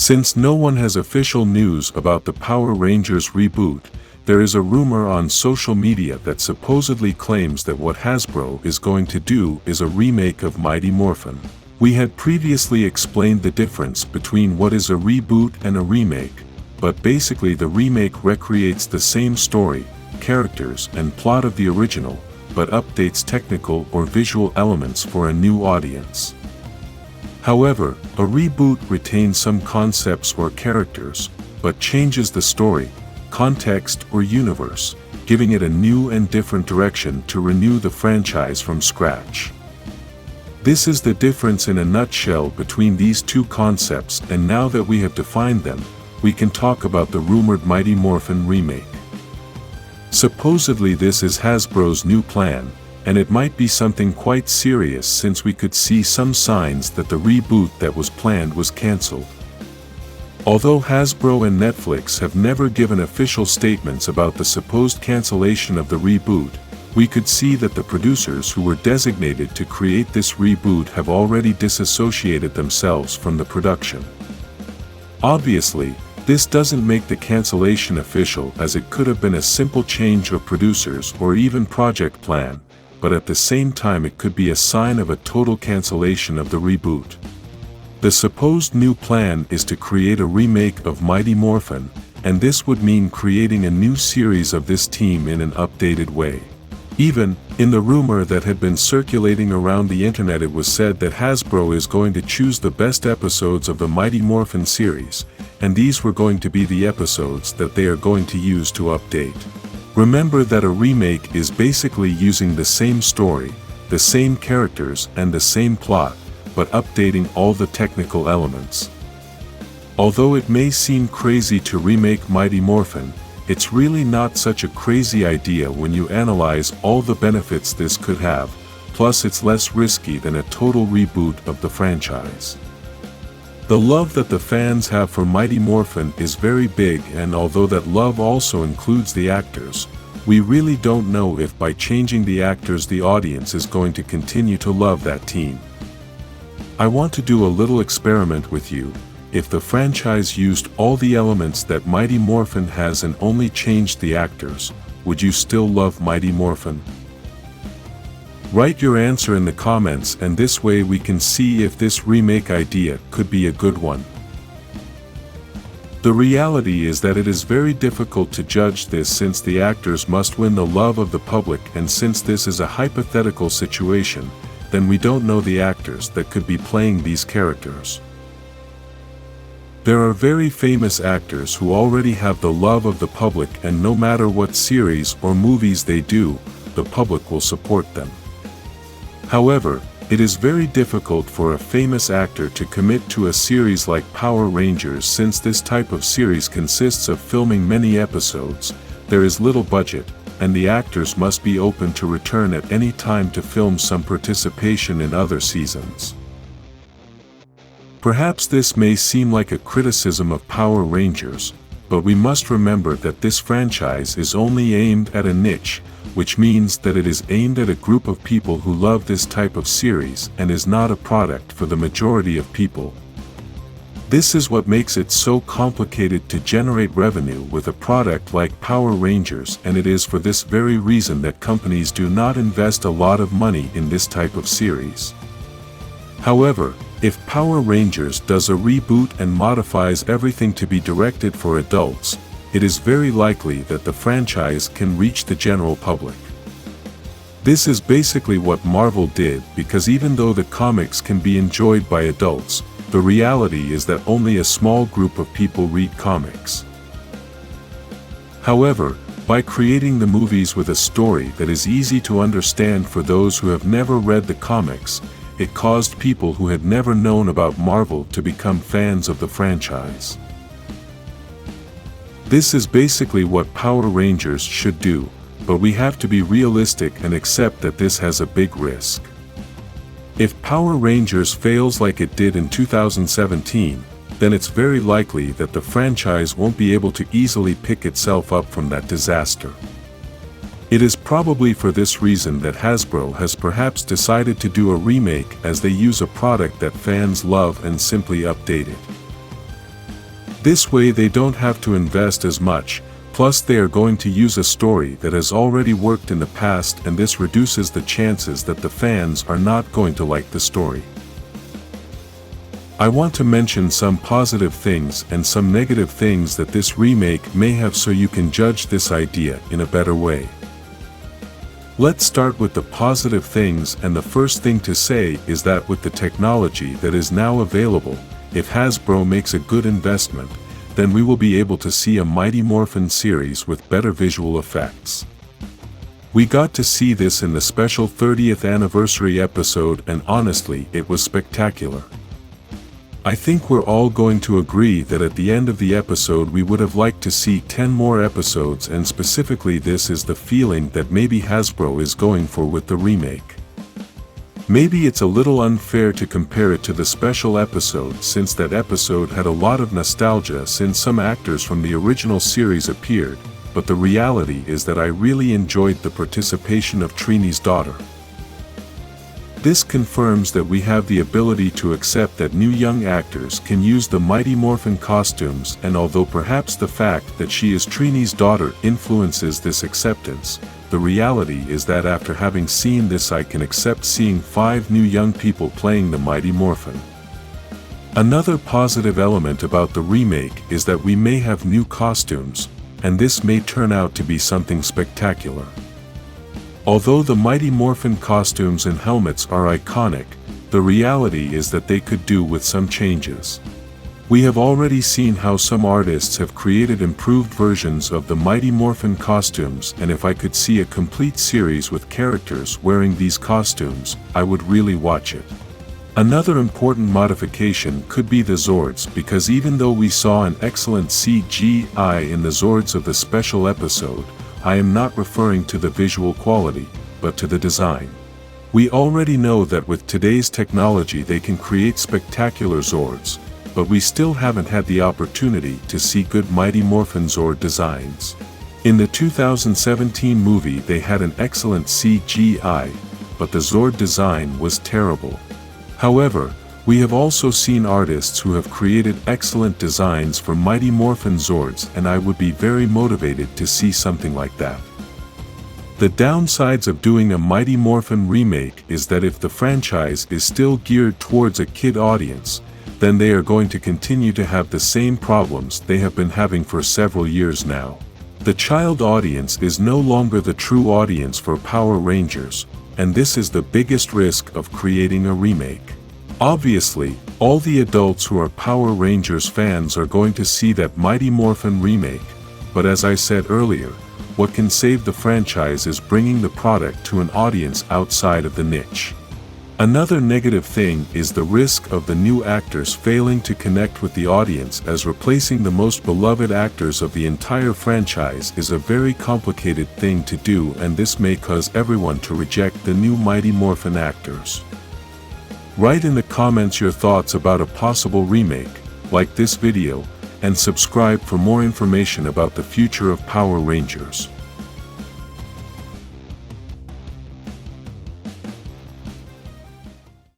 Since no one has official news about the Power Rangers reboot, there is a rumor on social media that supposedly claims that what Hasbro is going to do is a remake of Mighty Morphin. We had previously explained the difference between what is a reboot and a remake, but basically the remake recreates the same story, characters, and plot of the original, but updates technical or visual elements for a new audience. However, a reboot retains some concepts or characters, but changes the story, context, or universe, giving it a new and different direction to renew the franchise from scratch. This is the difference in a nutshell between these two concepts, and now that we have defined them, we can talk about the rumored Mighty Morphin remake. Supposedly this is Hasbro's new plan, and it might be something quite serious since we could see some signs that the reboot that was planned was cancelled. Although Hasbro and Netflix have never given official statements about the supposed cancellation of the reboot, we could see that the producers who were designated to create this reboot have already disassociated themselves from the production. Obviously, this doesn't make the cancellation official, as it could have been a simple change of producers or even project plan, but at the same time it could be a sign of a total cancellation of the reboot. The supposed new plan is to create a remake of Mighty Morphin, and this would mean creating a new series of this team in an updated way. Even, in the rumor that had been circulating around the internet, it was said that Hasbro is going to choose the best episodes of the Mighty Morphin series, and these were going to be the episodes that they are going to use to update. Remember that a remake is basically using the same story, the same characters, and the same plot, but updating all the technical elements. Although it may seem crazy to remake Mighty Morphin, it's really not such a crazy idea when you analyze all the benefits this could have, plus it's less risky than a total reboot of the franchise. The love that the fans have for Mighty Morphin is very big, and although that love also includes the actors, we really don't know if by changing the actors the audience is going to continue to love that team. I want to do a little experiment with you. If the franchise used all the elements that Mighty Morphin has and only changed the actors, would you still love Mighty Morphin? Write your answer in the comments, and this way we can see if this remake idea could be a good one. The reality is that it is very difficult to judge this since the actors must win the love of the public, and since this is a hypothetical situation, then we don't know the actors that could be playing these characters. There are very famous actors who already have the love of the public, and no matter what series or movies they do, the public will support them. However, it is very difficult for a famous actor to commit to a series like Power Rangers since this type of series consists of filming many episodes, there is little budget, and the actors must be open to return at any time to film some participation in other seasons. Perhaps this may seem like a criticism of Power Rangers, but we must remember that this franchise is only aimed at a niche, which means that it is aimed at a group of people who love this type of series and is not a product for the majority of people. This is what makes it so complicated to generate revenue with a product like Power Rangers, and it is for this very reason that companies do not invest a lot of money in this type of series. However, if Power Rangers does a reboot and modifies everything to be directed for adults, it is very likely that the franchise can reach the general public. This is basically what Marvel did, because even though the comics can be enjoyed by adults, the reality is that only a small group of people read comics. However, by creating the movies with a story that is easy to understand for those who have never read the comics, it caused people who had never known about Marvel to become fans of the franchise. This is basically what Power Rangers should do, but we have to be realistic and accept that this has a big risk. If Power Rangers fails like it did in 2017, then it's very likely that the franchise won't be able to easily pick itself up from that disaster. It is probably for this reason that Hasbro has perhaps decided to do a remake, as they use a product that fans love and simply update it. This way they don't have to invest as much, plus they are going to use a story that has already worked in the past, and this reduces the chances that the fans are not going to like the story. I want to mention some positive things and some negative things that this remake may have so you can judge this idea in a better way. Let's start with the positive things, and the first thing to say is that with the technology that is now available, if Hasbro makes a good investment, then we will be able to see a Mighty Morphin series with better visual effects. We got to see this in the special 30th anniversary episode, and honestly, it was spectacular. I think we're all going to agree that at the end of the episode we would have liked to see 10 more episodes, and specifically this is the feeling that maybe Hasbro is going for with the remake. Maybe it's a little unfair to compare it to the special episode, since that episode had a lot of nostalgia since some actors from the original series appeared, but the reality is that I really enjoyed the participation of Trini's daughter. This confirms that we have the ability to accept that new young actors can use the Mighty Morphin costumes, and although perhaps the fact that she is Trini's daughter influences this acceptance, the reality is that after having seen this I can accept seeing 5 new young people playing the Mighty Morphin. Another positive element about the remake is that we may have new costumes, and this may turn out to be something spectacular. Although the Mighty Morphin costumes and helmets are iconic, the reality is that they could do with some changes. We have already seen how some artists have created improved versions of the Mighty Morphin costumes, and if I could see a complete series with characters wearing these costumes, I would really watch it. Another important modification could be the Zords, because even though we saw an excellent CGI in the Zords of the special episode, I am not referring to the visual quality, but to the design. We already know that with today's technology they can create spectacular Zords, but we still haven't had the opportunity to see good Mighty Morphin Zord designs. In the 2017 movie they had an excellent CGI, but the Zord design was terrible. However, we have also seen artists who have created excellent designs for Mighty Morphin Zords, and I would be very motivated to see something like that. The downsides of doing a Mighty Morphin remake is that if the franchise is still geared towards a kid audience, then they are going to continue to have the same problems they have been having for several years now. The child audience is no longer the true audience for Power Rangers, and this is the biggest risk of creating a remake. Obviously, all the adults who are Power Rangers fans are going to see that Mighty Morphin remake, but as I said earlier, what can save the franchise is bringing the product to an audience outside of the niche. Another negative thing is the risk of the new actors failing to connect with the audience, as replacing the most beloved actors of the entire franchise is a very complicated thing to do, and this may cause everyone to reject the new Mighty Morphin actors. Write in the comments your thoughts about a possible remake, like this video, and subscribe for more information about the future of Power Rangers.